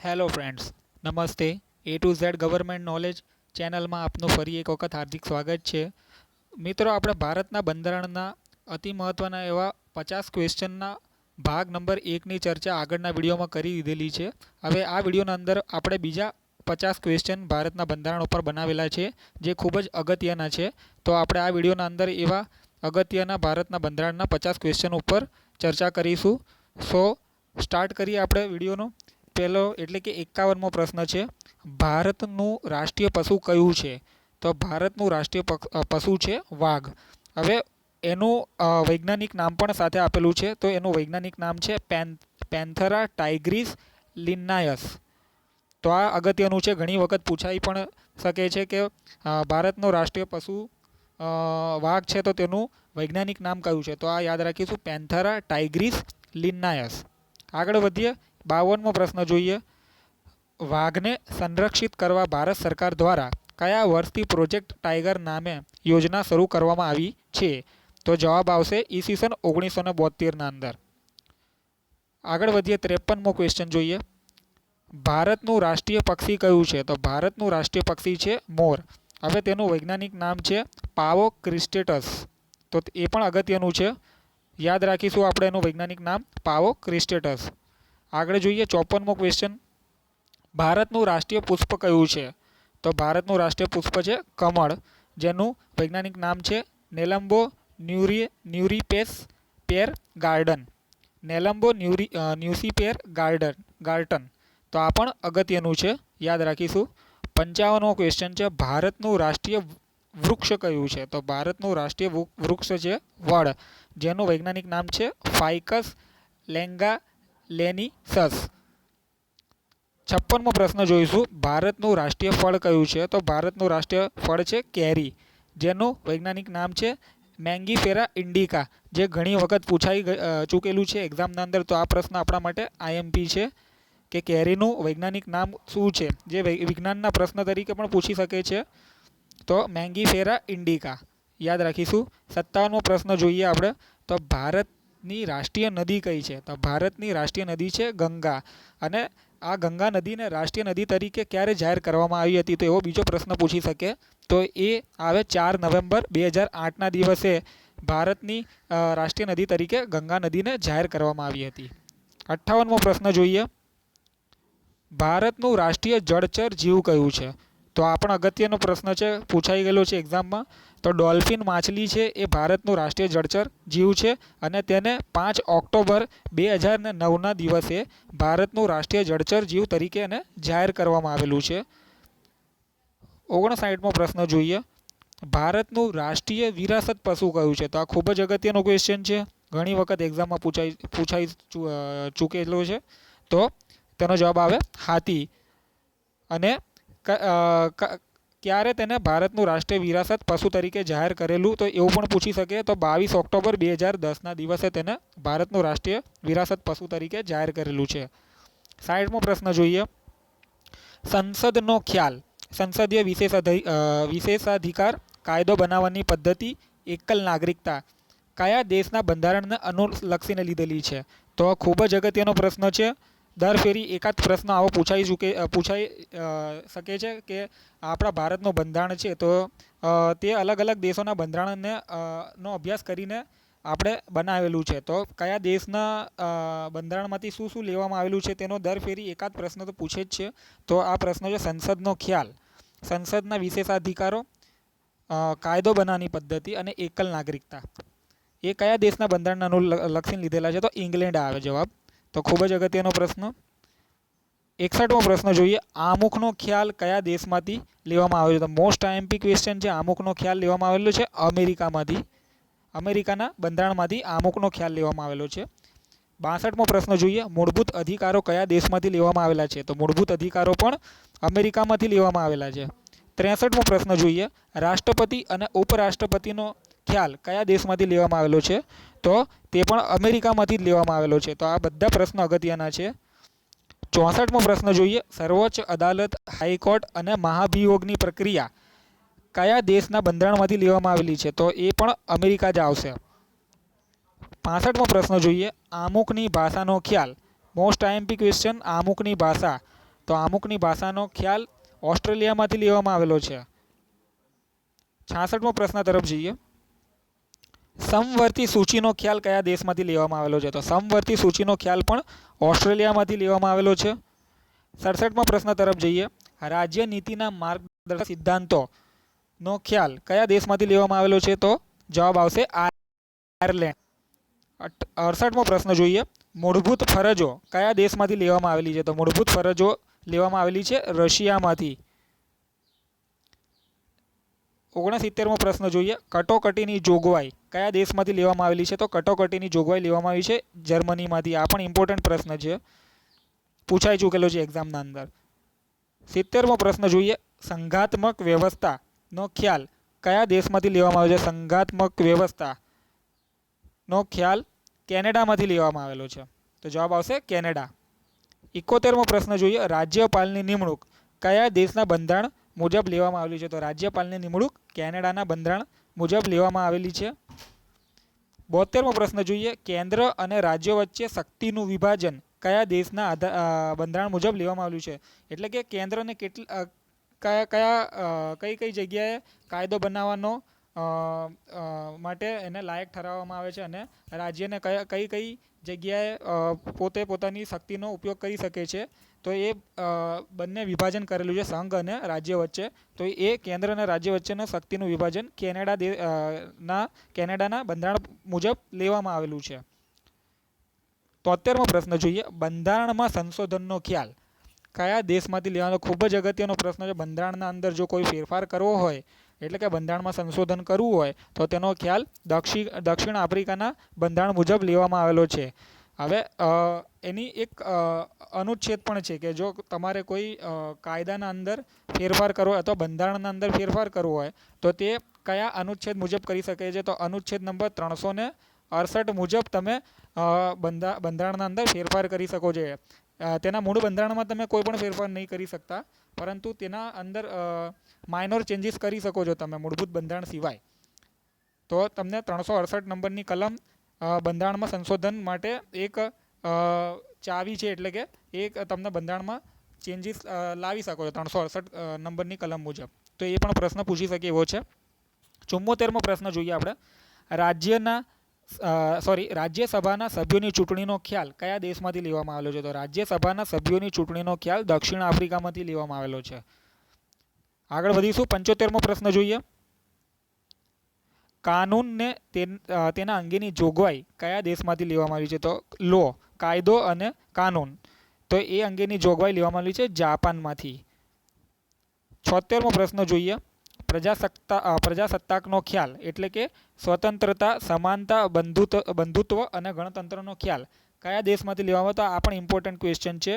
Hello friends, નમસ્તે. A to Z government knowledge ચેનલમાં આપનું ફરી એક વખત હાર્દિક સ્વાગત છે. મિત્રો, આપણે ભારતના બંધારણના અતિ મહત્ત્વના એવા 50 ક્વેશ્ચનના ભાગ નંબર 1ની ચર્ચા આગળના વિડીયોમાં કરી દીધેલી છે. હવે આ વિડીયોના અંદર આપણે બીજા 50 ક્વેશ્ચન ભારતના બંધારણ ઉપર બનાવેલા છે, જે ખૂબ જ અગત્યના છે. તો આપણે આ વિડીયોના અંદર એવા અગત્યના ભારતના બંધારણના 50 ક્વેશ્ચન ઉપર ચર્ચા કરીશું. સો સ્ટાર્ટ કરીએ આપણે વિડીયોનો. પહેલો એટલે કે 51મો પ્રશ્ન છે, ભારતનું રાષ્ટ્રીય પશુ કયું છે? તો ભારતનું રાષ્ટ્રીય પશુ છે વાઘ. હવે એનું વૈજ્ઞાનિક નામ પણ સાથે આપેલું છે. તો એનું વૈજ્ઞાનિક નામ છે પેન્થેરા ટાઇગ્રીસ લિન્નાયસ. તો આ અગત્યનું છે, ઘણી વખત પૂછાઈ પણ શકે છે કે ભારતનો રાષ્ટ્રીય પશુ વાઘ છે, તો તેનું વૈજ્ઞાનિક નામ કયું છે? તો આ યાદ રાખીશું, પેન્થેરા ટાઇગ્રીસ લિન્નાયસ. આગળ વધીએ. 52મો પ્રશ્ન જોઈએ, વાઘને સંરક્ષિત કરવા ભારત સરકાર દ્વારા કયા વર્ષથી પ્રોજેક્ટ ટાઈગર નામે યોજના શરૂ કરવામાં આવી છે? તો જવાબ આવશે ઈસવીસન 1972ના અંદર. આગળ વધીએ. 53મો ક્વેશ્ચન જોઈએ, ભારતનું રાષ્ટ્રીય પક્ષી કયું છે? તો ભારતનું રાષ્ટ્રીય પક્ષી છે મોર. હવે તેનું વૈજ્ઞાનિક નામ છે પાવો ક્રિસ્ટેટસ. તો એ પણ અગત્યનું છે, યાદ રાખીશું આપણે એનું વૈજ્ઞાનિક નામ પાવો ક્રિસ્ટેટસ. આગળ જોઈએ. 54મો ક્વેશ્ચન, ભારતનું રાષ્ટ્રીય પુષ્પ કયું છે? તો ભારતનું રાષ્ટ્રીય પુષ્પ છે કમળ, જેનું વૈજ્ઞાનિક નામ છે નેલમ્બો ન્યુરીપેસ પેર ગાર્ડન. નેલમ્બો ન્યુસીપેર ગાર્ટન. તો આ પણ અગત્યનું છે, યાદ રાખીશું. 55મો ક્વેશ્ચન છે, ભારતનું રાષ્ટ્રીય વૃક્ષ કયું છે? તો ભારતનું રાષ્ટ્રીય વૃક્ષ છે વડ, જેનું વૈજ્ઞાનિક નામ છે ફાઇકસ લેંગાલેનીસસ. 56મો પ્રશ્ન જોઈશું, ભારતનું રાષ્ટ્રીય ફળ કયું છે? તો ભારતનું રાષ્ટ્રીય ફળ છે કેરી, જેનું વૈજ્ઞાનિક નામ છે મેંગીફેરા ઇન્ડિકા, જે ઘણી વખત પૂછાઈ ચૂકેલું છે એક્ઝામના અંદર. તો આ પ્રશ્ન આપણા માટે આઈએમપી છે કે કેરીનું વૈજ્ઞાનિક નામ શું છે, જે વિજ્ઞાનના પ્રશ્ન તરીકે પણ પૂછી શકે છે. તો મેંગીફેરા ઇન્ડિકા યાદ રાખીશું. 57મો પ્રશ્ન જોઈએ આપણે, તો ભારતની રાષ્ટ્રીય નદી કઈ છે? તો ભારતની રાષ્ટ્રીય નદી છે ગંગા. અને આ ગંગા નદીને રાષ્ટ્રીય નદી તરીકે ક્યારે જાહેર કરવામાં આવી હતી? તો એવો બીજો પ્રશ્ન પૂછી શકે. તો એ આવે 4 નવેમ્બર 2008ના દિવસે ભારતની રાષ્ટ્રીય નદી તરીકે ગંગા નદીને જાહેર કરવામાં આવી હતી. 58મો પ્રશ્ન જોઈએ, ભારતનું રાષ્ટ્રીય જળચર જીવ કયું છે? તો આ પણ અગત્યનો પ્રશ્ન છે, પૂછાઈ ગયેલો છે એક્ઝામમાં. તો ડોલ્ફિન માછલી છે એ ભારતનું રાષ્ટ્રીય જળચર જીવ છે, અને તેને 5 ઓક્ટોબર 2009ના દિવસે ભારતનું રાષ્ટ્રીય જળચર જીવ તરીકે એને જાહેર કરવામાં આવેલું છે. 59મો પ્રશ્ન જોઈએ, ભારતનું રાષ્ટ્રીય વિરાસત પશુ કયું છે? તો આ ખૂબ જ અગત્યનો ક્વેશ્ચન છે, ઘણી વખત એક્ઝામમાં પૂછાઈ ચૂકેલો છે. તો તેનો જવાબ આવે હાથી. અને ક્યારે તેને ભારતનું રાષ્ટ્રીય વિરાસત પશુ તરીકે જાહેર કરેલું? તો એવું પણ પૂછી શકે. તો 22 ઓક્ટોબર 2010ના દિવસે તેને ભારતનું રાષ્ટ્રીય વિરાસત પશુ તરીકે જાહેર કરેલું છે. 60મો પ્રશ્ન જોઈએ, સંસદનો ખ્યાલ, સંસદીય વિશેષાધિકાર, કાયદો બનાવવાની પદ્ધતિ, એકલ નાગરિકતા કયા દેશના બંધારણને અનુલક્ષીને લીધેલી છે? તો ખૂબ જ અગત્યનો પ્રશ્ન છે. દર ફેરી એકાદ પ્રશ્ન આવો પૂછાઈ શકે છે કે આપણા ભારતનું બંધારણ છે, તો તે અલગ અલગ દેશોના બંધારણને નો અભ્યાસ કરીને આપણે બનાવેલું છે. તો કયા દેશના બંધારણમાંથી શું શું લેવામાં આવેલું છે તેનો દર ફેરી એકાદ પ્રશ્ન તો પૂછે જ છે. તો આ પ્રશ્ન છે સંસદનો ખ્યાલ, સંસદના વિશેષાધિકારો, કાયદો બનાવવાની પદ્ધતિ અને એકલ નાગરિકતા એ કયા દેશના બંધારણને અનુલક્ષીને લીધેલા છે? તો ઇંગ્લેન્ડ આવે જવાબ. તો ખૂબ જ અગત્યનો પ્રશ્ન. 61મો પ્રશ્ન જોઈએ, આમુખનો ખ્યાલ કયા દેશમાંથી લેવામાં આવેલો? તો મોસ્ટ આઈએમપી ક્વેશ્ચન છે. આમુખનો ખ્યાલ લેવામાં આવેલો છે અમેરિકામાંથી, અમેરિકાના બંધારણમાંથી આમુખનો ખ્યાલ લેવામાં આવેલો છે. 62મો પ્રશ્ન જોઈએ, મૂળભૂત અધિકારો કયા દેશમાંથી લેવામાં આવેલા છે? તો મૂળભૂત અધિકારો પણ અમેરિકામાંથી લેવામાં આવેલા છે. 63મો પ્રશ્ન જોઈએ, રાષ્ટ્રપતિ અને ઉપરાષ્ટ્રપતિનો ખ્યાલ કયા દેશમાંથી લેવામાં આવેલો છે? તો તે પણ અમેરિકામાંથી જ લેવામાં આવેલો છે. તો આ બધા પ્રશ્નો અગત્યના છે. 64મો પ્રશ્ન જોઈએ, સર્વોચ્ચ અદાલત, હાઈકોર્ટ અને મહાભિયોગની પ્રક્રિયા કયા દેશના બંધારણમાંથી લેવામાં આવેલી છે? તો એ પણ અમેરિકા જ આવશે. 65મો પ્રશ્ન જોઈએ, આમુખની ભાષાનો ખ્યાલ, મોસ્ટ આઈએમપી ક્વેશ્ચન, આમુખની ભાષા તો આમુકની ભાષાનો ખ્યાલ ઓસ્ટ્રેલિયામાંથી લેવામાં આવેલો છે. 66મો પ્રશ્ન તરફ જઈએ. સમવર્તી સૂચિનો ખ્યાલ કયા દેશમાંથી લેવામાં આવેલો છે? તો સમવર્તી સૂચિનો ખ્યાલ પણ ઓસ્ટ્રેલિયામાંથી લેવામાં આવેલો છે. 67મો પ્રશ્ન તરફ જઈએ. રાજ્ય નીતિના માર્ગદર્શક સિદ્ધાંતોનો ખ્યાલ કયા દેશમાંથી લેવામાં આવેલો છે? તો જવાબ આવશે આયર્લેન્ડ. 68મો પ્રશ્ન જોઈએ. મૂળભૂત ફરજો કયા દેશમાંથી લેવામાં આવેલી છે? તો મૂળભૂત ફરજો લેવામાં આવેલી છે રશિયામાંથી. 69મો પ્રશ્ન જોઈએ. કટોકટીની જોગવાઈ કયા દેશમાંથી લેવામાં આવેલી છે? તો કટોકટીની જોગવાઈ લેવામાં આવી છે જર્મનીમાંથી. આ પણ ઇમ્પોર્ટન્ટ પ્રશ્ન છે, પૂછાઈ ચૂકેલો છે એક્ઝામના અંદર. 70મો પ્રશ્ન જોઈએ. સંઘાત્મક વ્યવસ્થાનો ખ્યાલ કયા દેશમાંથી લેવામાં આવ્યો છે? સંઘાત્મક વ્યવસ્થાનો ખ્યાલ કેનેડામાંથી લેવામાં આવેલો છે. તો જવાબ આવશે કેનેડા. 71મો પ્રશ્ન જોઈએ. રાજ્યપાલની નિમણૂક કયા દેશના બંધારણ મુજબ લેવામાં આવેલી છે? તો રાજ્યપાલની નિમણૂક કેનેડાના બંધારણ મુજબ લેવામાં આવેલી છે. 72મો પ્રશ્ન જોઈએ. કેન્દ્ર અને રાજ્યો વચ્ચે શક્તિનું વિભાજન કયા દેશના બંધારણ મુજબ લેવામાં આવેલું છે? એટલે કે કેન્દ્રને કઈ કઈ જગ્યાએ કાયદો બનાવવાનો માટે એને લાયક ઠરાવવામાં આવે છે અને રાજ્યને કઈ કઈ જગ્યાએ પોતે પોતાની શક્તિનો ઉપયોગ કરી શકે છે. તો એ બંને વિભાજન કરેલું છે સંઘ અને રાજ્ય વચ્ચે. તો એ કેન્દ્ર અને રાજ્ય વચ્ચેનું શક્તિનું વિભાજન કેનેડાના બંધારણ મુજબ લેવામાં આવેલું છે. 73મો પ્રશ્ન જોઈએ. બંધારણમાં સંશોધનનો ખ્યાલ કયા દેશમાંથી લેવાનો? ખૂબ જ અગત્યનો પ્રશ્ન છે. બંધારણના અંદર જો કોઈ ફેરફાર કરવો હોય, એટલે કે બંધારણમાં સંશોધન કરવું હોય, તો તેનો ખ્યાલ દક્ષિણ આફ્રિકાના બંધારણ મુજબ લેવામાં આવેલો છે. હવે એની એક અનુચ્છેદ પણ છે કે જો તમારે કોઈ કાયદાના અંદર ફેરફાર કરવો હોય અથવા બંધારણના અંદર ફેરફાર કરવો હોય તો તે કયા અનુચ્છેદ મુજબ કરી શકે છે? તો અનુચ્છેદ નંબર 368 મુજબ તમે બંધારણના અંદર ફેરફાર કરી શકો છો. તેના મૂળ બંધારણમાં તમે કોઈ પણ ફેરફાર નહીં કરી શકતા, પરંતુ તેના અંદર માઇનોર ચેન્જીસ કરી શકો છો તમે મૂળભૂત બંધારણ સિવાય. તો તમને 368 નંબરની કલમ બંધારણમાં સંશોધન માટે એક ચાવી છે, એટલે કે એક તમને બંધારણમાં ચેન્જીસ લાવી શકો છો 368 નંબરની કલમ મુજબ. તો એ પણ પ્રશ્ન પૂછી શકે એવો છે. 74મો પ્રશ્ન જોઈએ આપણે. રાજ્યસભાના સભ્યોની ચૂંટણીનો ખ્યાલ કયા દેશમાંથી લેવામાં આવેલો છે? તો રાજ્યસભાના સભ્યોની ચૂંટણીનો ખ્યાલ દક્ષિણ આફ્રિકામાંથી લેવામાં આવેલો છે. આગળ વધીશું. 75મો પ્રશ્ન જોઈએ. કાનૂનને તેના અંગેની જોગવાઈ કયા દેશમાંથી લેવામાં આવી છે? તો લો, કાયદો અને કાનૂન. તો એ અંગેની જોગવાઈ લેવામાં આવી છે જાપાનમાંથી. 76મો પ્રશ્ન જોઈએ. પ્રજાસત્તાકનો ખ્યાલ એટલે કે સ્વતંત્રતા, સમાનતા, બંધુત્વ અને ગણતંત્રનો ખ્યાલ કયા દેશમાંથી લેવામાં આવ્યો? તો આ પણ ઇમ્પોર્ટન્ટ ક્વેશ્ચન છે.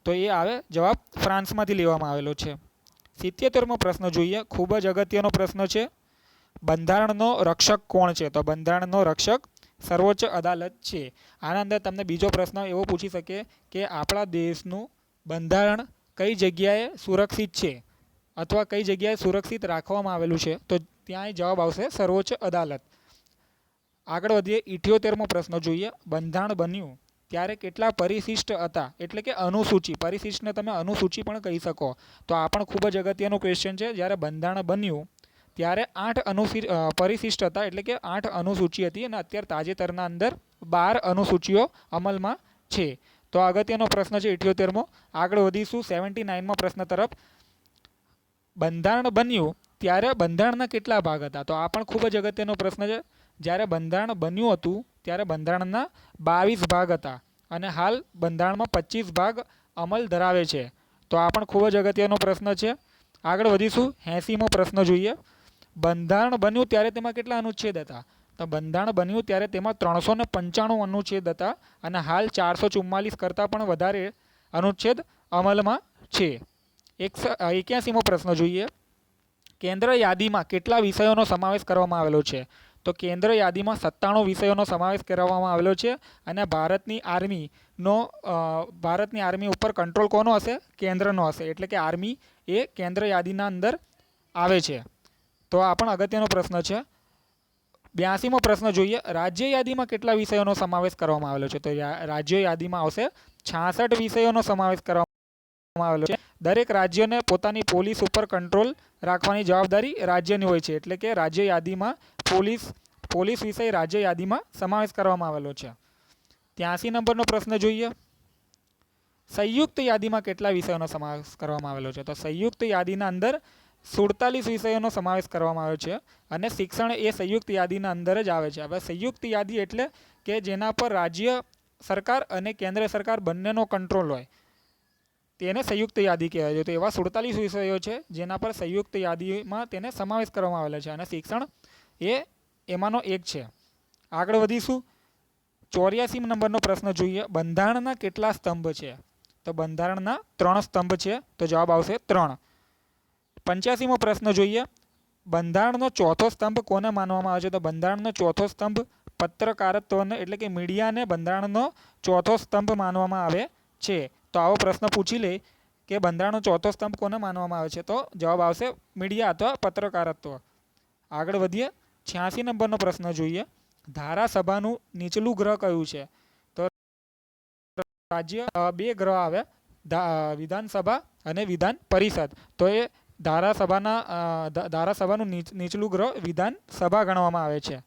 તો એ આવે જવાબ ફ્રાન્સમાંથી લેવામાં આવેલો છે. 77મો પ્રશ્ન જોઈએ. ખૂબ જ અગત્યનો પ્રશ્ન છે. બંધારણનો રક્ષક કોણ છે? તો બંધારણનો રક્ષક સર્વોચ્ચ અદાલત છે. આના અંદર તમને બીજો પ્રશ્ન એવો પૂછી શકે કે આપણા દેશનું બંધારણ કઈ જગ્યાએ સુરક્ષિત છે અથવા કઈ જગ્યાએ સુરક્ષિત રાખવામાં આવેલું છે? તો ત્યાં જવાબ આવશે સર્વોચ્ચ અદાલત. આગળ વધીએ. 78મો પ્રશ્ન જોઈએ. બંધારણ બન્યું ત્યારે કેટલા પરિશિષ્ટ હતા? એટલે કે અનુસૂચિ. પરિશિષ્ટને તમે અનુસૂચિ પણ કહી શકો. તો આ પણ ખૂબ જ અગત્યનો ક્વેશ્ચન છે. જ્યારે બંધારણ બન્યું ત્યારે 8 પરિશિષ્ટ હતા, એટલે કે 8 અનુસૂચિ હતી અને અત્યારે તાજેતરના અંદર 12 અનુસૂચિઓ અમલમાં છે. તો અગત્યનો પ્રશ્ન છે 78મો. આગળ વધીશું 79મા પ્રશ્ન તરફ. બંધારણ બન્યું ત્યારે બંધારણના કેટલા ભાગ હતા? તો આ પણ ખૂબ જ અગત્યનો પ્રશ્ન છે. જ્યારે બંધારણ બન્યું હતું ત્યારે બંધારણના 22 ભાગ હતા અને હાલ બંધારણમાં 25 ભાગ અમલ ધરાવે છે. તો આ પણ ખૂબ જ અગત્યનો પ્રશ્ન છે. આગળ વધીશું. 80મો પ્રશ્ન જોઈએ. બંધારણ બન્યું ત્યારે તેમાં કેટલા અનુચ્છેદ હતા? તો બંધારણ બન્યું ત્યારે તેમાં 395 અનુચ્છેદ હતા અને હાલ 444 કરતાં પણ વધારે અનુચ્છેદ અમલમાં છે. 81મો પ્રશ્ન જોઈએ. કેન્દ્ર યાદીમાં કેટલા વિષયોનો સમાવેશ કરવામાં આવેલો છે? તો કેન્દ્ર યાદીમાં 97 વિષયોનો સમાવેશ કરવામાં આવેલો છે અને ભારતની આર્મી ઉપર કંટ્રોલ કોનો હશે? કેન્દ્રનો હશે. એટલે કે આર્મી એ કેન્દ્ર યાદીના અંદર આવે છે. તો આ પણ અગત્યનો પ્રશ્ન છે. 82મો પ્રશ્ન જોઈએ. રાજ્ય યાદીમાં કેટલા વિષયોનો સમાવેશ કરવામાં આવેલો છે? તો રાજ્ય યાદીમાં આવશે 66 વિષયોનો સમાવેશ કરવામાં આવેલો છે. દરેક રાજ્યને પોતાની પોલીસ ઉપર કંટ્રોલ રાખવાની જવાબદારી રાજ્યની હોય છે. એટલે કે રાજ્ય યાદીમાં પોલીસ વિષય રાજ્ય યાદીમાં સમાવેશ કરવામાં આવેલો છે. 83 નંબરનો પ્રશ્ન જોઈએ. સંયુક્ત યાદીમાં કેટલા વિષયોનો સમાવેશ કરવામાં આવેલો છે? તો સંયુક્ત યાદીના અંદર 47 વિષયોનો સમાવેશ કરવામાં આવ્યો છે અને શિક્ષણ એ સંયુક્ત યાદીના અંદર જ આવે છે. હવે સંયુક્ત યાદી એટલે કે જેના પર રાજ્ય સરકાર અને કેન્દ્ર સરકાર બંનેનો કંટ્રોલ હોય તેને સંયુક્ત યાદી કહેવાય છે. તો એવા 47 વિષયો છે જેના પર સંયુક્ત યાદીમાં તેને સમાવેશ કરવામાં આવેલો છે અને શિક્ષણ એ એમાંનો એક છે. આગળ વધીશું. 84 નંબરનો પ્રશ્ન જોઈએ. બંધારણના કેટલા સ્તંભ છે? તો બંધારણના 3 સ્તંભ છે. તો જવાબ આવશે 3. 85મો પ્રશ્ન જોઈએ. બંધારણનો ચોથો સ્તંભ કોને માનવામાં આવે છે? તો બંધારણનો ચોથો સ્તંભ પત્રકારત્વને એટલે કે મીડિયાને બંધારણનો ચોથો સ્તંભ માનવામાં આવે છે. તો આવો પ્રશ્ન પૂછી લે કે બંધારણનો ચોથો સ્તંભ કોને માનવામાં આવે છે? તો જવાબ આવશે મીડિયા અથવા પત્રકારત્વ. આગળ વધીએ. 86 નંબરનો પ્રશ્ન જોઈએ. ધારાસભાનું નીચલું ગ્રહ કયું છે? તો રાજ્ય 2 ગ્રહ આવે, વિધાનસભા અને વિધાન પરિષદ. તો એ ધારાસભાનું નીચલું ગ્રહ વિધાનસભા ગણવામાં આવે છે.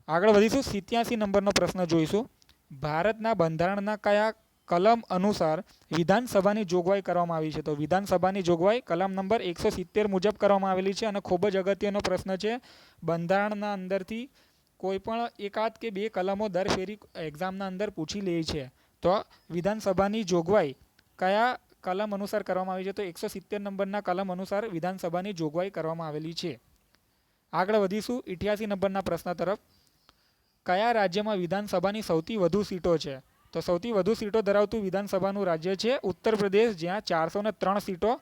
આગળ વધીશું. 87 નંબરનો પ્રશ્ન જોઈશું. ભારતના બંધારણના કયા કલમ અનુસાર વિધાનસભાની જોગવાઈ કરવામાં આવી છે? તો વિધાનસભાની જોગવાઈ કલમ નંબર 170 મુજબ કરવામાં આવેલી છે અને ખૂબ જ અગત્યનો પ્રશ્ન છે. બંધારણના અંદરથી કોઈ પણ એકાદ કે 2 કલમો દર ફેરી એક્ઝામના અંદર પૂછી લે છે. તો વિધાનસભાની જોગવાઈ કયા કલમ અનુસાર કરવામાં આવી છે? તો 170 નંબરના કલમ અનુસાર વિધાનસભાની જોગવાઈ કરવામાં આવેલી છે. આગળ વધીશું 88 નંબરના પ્રશ્ન તરફ. કયા રાજ્યમાં વિધાનસભાની સૌથી વધુ સીટો છે? તો સૌથી વધુ સીટો ધરાવતું વિધાનસભાનું રાજ્ય છે ઉત્તર પ્રદેશ, જ્યાં 403 સીટો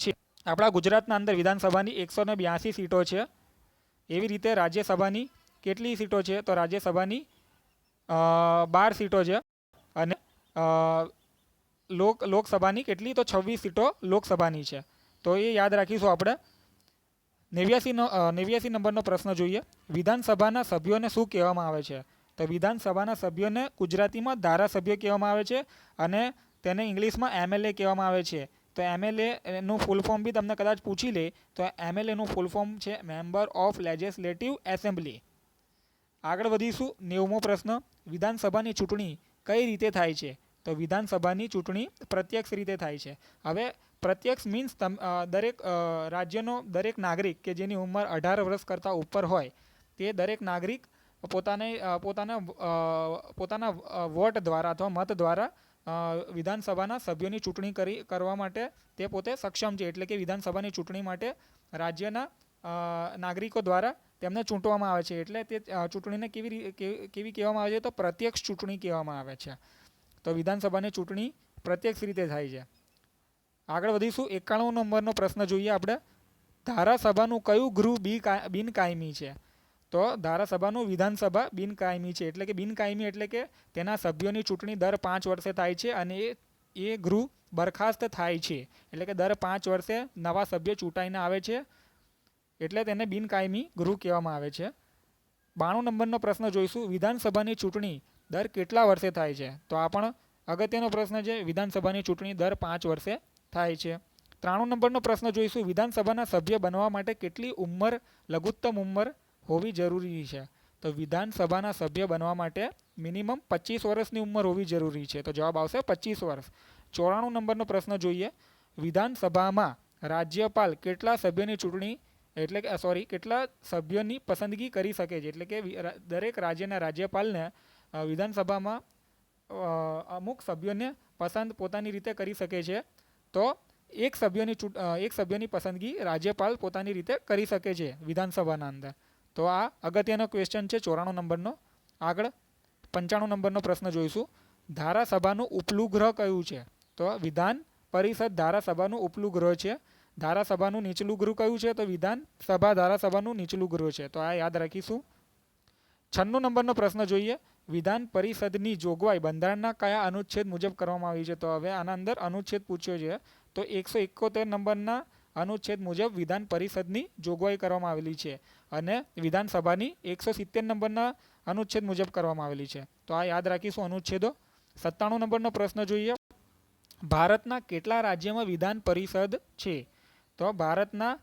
છે. આપણા ગુજરાતના અંદર વિધાનસભાની 182 સીટો છે. એવી રીતે રાજ્યસભાની કેટલી સીટો છે? તો રાજ્યસભાની 12 સીટો છે અને લોકસભાની કેટલી? તો 26 સીટો લોકસભાની છે. તો એ યાદ રાખીશું આપણે. 89 નંબરનો પ્રશ્ન જોઈએ. વિધાનસભાના સભ્યોને શું કહેવામાં આવે છે? તો વિધાનસભાના સભ્યોને ગુજરાતીમાં ધારાસભ્ય કહેવામાં આવે છે અને તેને ઇંગ્લિશમાં MLA કહેવામાં આવે છે. તો MLA નું ફૂલ ફોર્મ બી તમને કદાચ પૂછી લે તો MLA નું ફૂલ ફોર્મ છે મેમ્બર ઓફ લેજિસ્લેટિવ એસેમ્બલી. આગળ વધીશું. 90મો પ્રશ્ન. વિધાનસભાની ચૂંટણી કઈ રીતે થાય છે? તો વિધાનસભાની ચૂંટણી પ્રત્યક્ષ રીતે થાય છે. હવે પ્રત્યક્ષ મીન્સ દરેક રાજ્યનો દરેક નાગરિક કે જેની ઉંમર 18 વર્ષ કરતાં ઉપર હોય તે દરેક નાગરિક પોતાના વોટ દ્વારા અથવા મત દ્વારા વિધાનસભાના સભ્યોની ચૂંટણી કરવા માટે તે પોતે સક્ષમ છે. એટલે કે વિધાનસભાની ચૂંટણી માટે રાજ્યના નાગરિકો દ્વારા તેમને ચૂંટવામાં આવે છે. એટલે તે ચૂંટણીને કેવી કહેવામાં આવે છે? તો પ્રત્યક્ષ ચૂંટણી કહેવામાં આવે છે. તો વિધાનસભાની ચૂંટણી પ્રત્યક્ષ રીતે થાય છે. આગળ વધીશું. 91 નંબરનો પ્રશ્ન જોઈએ આપણે. ધારાસભાનું કયું ગૃહ બિનકાયમી છે? તો ધારાસભાનું વિધાનસભા બિનકાયમી છે. એટલે કે બિનકાયમી એટલે કે તેના સભ્યોની ચૂંટણી દર 5 વર્ષે થાય છે અને એ ગૃહ બરખાસ્ત થાય છે. એટલે કે દર 5 વર્ષે નવા સભ્ય ચૂંટાઈને આવે છે એટલે તેને બિનકાયમી ગૃહ કહેવામાં આવે છે. 92 નંબરનો પ્રશ્ન જોઈશું. વિધાનસભાની ચૂંટણી દર કેટલા વર્ષે થાય છે? તો આ પણ અગત્યનો પ્રશ્ન છે. વિધાનસભાની ચૂંટણી દર 5 વર્ષે થાય છે. 93 નંબરનો પ્રશ્ન જોઈશું. વિધાનસભાના સભ્ય બનવા માટે કેટલી ઉંમર, લઘુત્તમ ઉંમર હોવી જરૂરી છે? તો વિધાનસભાના સભ્ય બનવા માટે મિનિમમ 25 વર્ષની ઉંમર હોવી જરૂરી છે. તો જવાબ આવશે 25 વર્ષ. 94 નંબરનો પ્રશ્ન જોઈએ. વિધાનસભામાં રાજ્યપાલ કેટલા સભ્યોની ચૂંટણી કેટલા સભ્યોની પસંદગી કરી શકે છે? એટલે કે દરેક રાજ્યના રાજ્યપાલને વિધાનસભામાં અમુક સભ્યોને પસંદ પોતાની રીતે કરી શકે છે. તો એક સભ્યની પસંદગી રાજ્યપાલ પોતાની રીતે કરી શકે છે વિધાનસભાના અંદર. તો આ અગત્યનો ક્વેશ્ચન છે 94 નંબરનો. આગળ 95 નંબરનો પ્રશ્ન જોઈશું. ધારાસભાનું ઉપલું ગ્રહ કયું છે? તો વિધાન પરિષદ ધારાસભાનું ઉપલું ગ્રહ છે. ધારાસભાનું નીચલું ગૃહ કયું છે? તો વિધાનસભા ધારાસભાનું નીચલું ગૃહ છે. તો આ યાદ રાખીશું. 96 નંબરનો પ્રશ્ન જોઈએ. વિધાન પરિષદની જોગવાઈ બંધારણના કયા અનુચ્છેદ મુજબ કરવામાં આવી છે? તો હવે આના અંદર અનુચ્છેદ પૂછ્યો છે. તો 171 નંબરના અનુચ્છેદ મુજબ વિધાન પરિષદની જોગવાઈ કરવામાં આવેલી છે અને વિધાનસભાની 170 નંબરના અનુચ્છેદ મુજબ કરવામાં આવેલી છે. તો આ યાદ રાખીશું અનુચ્છેદો. 97 નંબરનો પ્રશ્ન જોઈએ. ભારતના કેટલા રાજ્યમાં વિધાન પરિષદ છે? તો ભારતના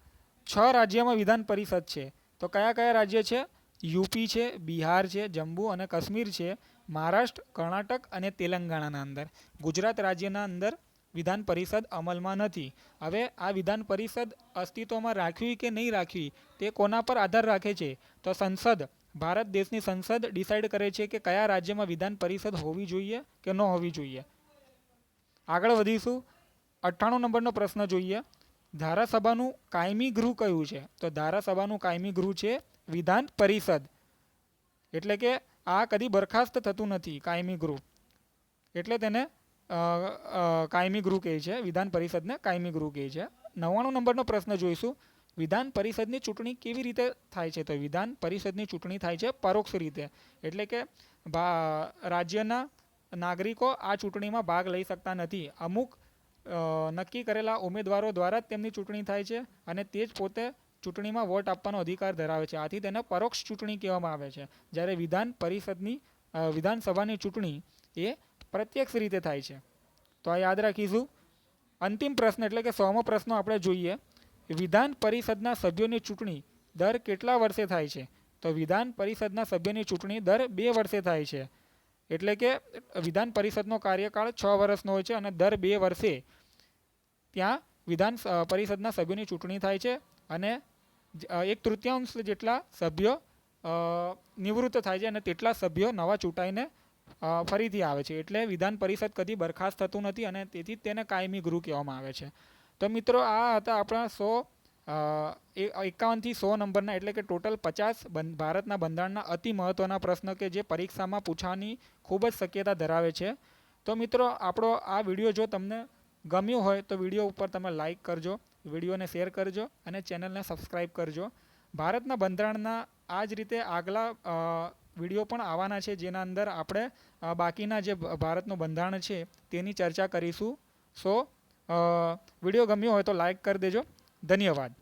6 રાજ્યમાં વિધાન પરિષદ છે. તો કયા કયા રાજ્ય છે? યુપી છે, બિહાર છે, જમ્મુ અને કાશ્મીર છે, મહારાષ્ટ્ર, કર્ણાટક અને તેલંગાણાના અંદર. ગુજરાત રાજ્યના અંદર વિધાન પરિષદ અમલમાં નથી. હવે આ વિધાન પરિષદ અસ્તિત્વમાં રાખવી કે નહીં રાખવી તે કોના પર આધાર રાખે છે? તો સંસદ, ભારત દેશની સંસદ ડિસાઇડ કરે છે કે કયા રાજ્યમાં વિધાન પરિષદ હોવી જોઈએ કે ન હોવી જોઈએ. આગળ વધીશું. 98 નંબરનો પ્રશ્ન જોઈએ. ધારાસભાનું કાયમી ગૃહ કયું છે? તો ધારાસભાનું કાયમી ગૃહ છે વિધાન પરિષદ. એટલે કે આ કદી બરખાસ્ત થતું નથી કાયમી ગૃહ, એટલે તેને કાયમી ગૃહ કહે છે. વિધાન પરિષદને કાયમી ગૃહ કહે છે. 99 નંબરનો પ્રશ્ન જોઈશું. વિધાન પરિષદની ચૂંટણી કેવી રીતે થાય છે? તો વિધાન પરિષદની ચૂંટણી થાય છે પરોક્ષ રીતે. એટલે કે રાજ્યના નાગરિકો આ ચૂંટણીમાં ભાગ લઈ શકતા નથી. અમુક નક્કી કરેલા ઉમેદવારો દ્વારા જ તેમની ચૂંટણી થાય છે અને તે જ પોતે ચૂંટણીમાં વોટ આપવાનો અધિકાર ધરાવે છે. આથી તેને પરોક્ષ ચૂંટણી કહેવામાં આવે છે. જ્યારે વિધાન પરિષદની વિધાનસભાની ચૂંટણી એ પ્રત્યક્ષ રીતે થાય છે. તો આ યાદ રાખીશું. અંતિમ પ્રશ્ન એટલે કે 100મો પ્રશ્ન આપણે જોઈએ. વિધાન પરિષદના સભ્યોની ચૂંટણી દર કેટલા વર્ષે થાય છે? તો વિધાન પરિષદના સભ્યોની ચૂંટણી દર 2 વર્ષે થાય છે. એટલે કે વિધાન પરિષદનો કાર્યકાળ 6 વર્ષનો હોય છે અને દર 2 વર્ષે ત્યાં વિધાન પરિષદના સભ્યોની ચૂંટણી થાય છે અને 1/3 જેટલા સભ્યો નિવૃત્ત થાય છે અને તેટલા સભ્યો નવા ચૂંટાઈને ફરીથી આવે છે. એટલે વિધાન પરિષદ કદી બરખાસ્ત થતું નથી અને તેથી તેને કાયમી ગૃહ કહેવામાં આવે છે. તો મિત્રો આ હતા આપણા 51 થી 100 નંબરના, એટલે કે ટોટલ 50 ભારતના બંધારણના અતિ મહત્ત્વના પ્રશ્ન કે જે પરીક્ષામાં પૂછવાની ખૂબ જ શક્યતા ધરાવે છે. તો મિત્રો આપણો આ વિડીયો જો તમને ગમ્યું હોય તો વિડીયો ઉપર તમે લાઈક કરજો, વિડીયોને શેર કરજો અને ચેનલને સબસ્ક્રાઈબ કરજો. ભારતના બંધારણના આ જ રીતે આગલા વિડીયો પણ આવવાના છે, જેના અંદર આપણે બાકીના જે ભારતનું બંધારણ છે તેની ચર્ચા કરીશું. સો વિડીયો ગમ્યો હોય તો લાઈક કરી દેજો. ધન્યવાદ.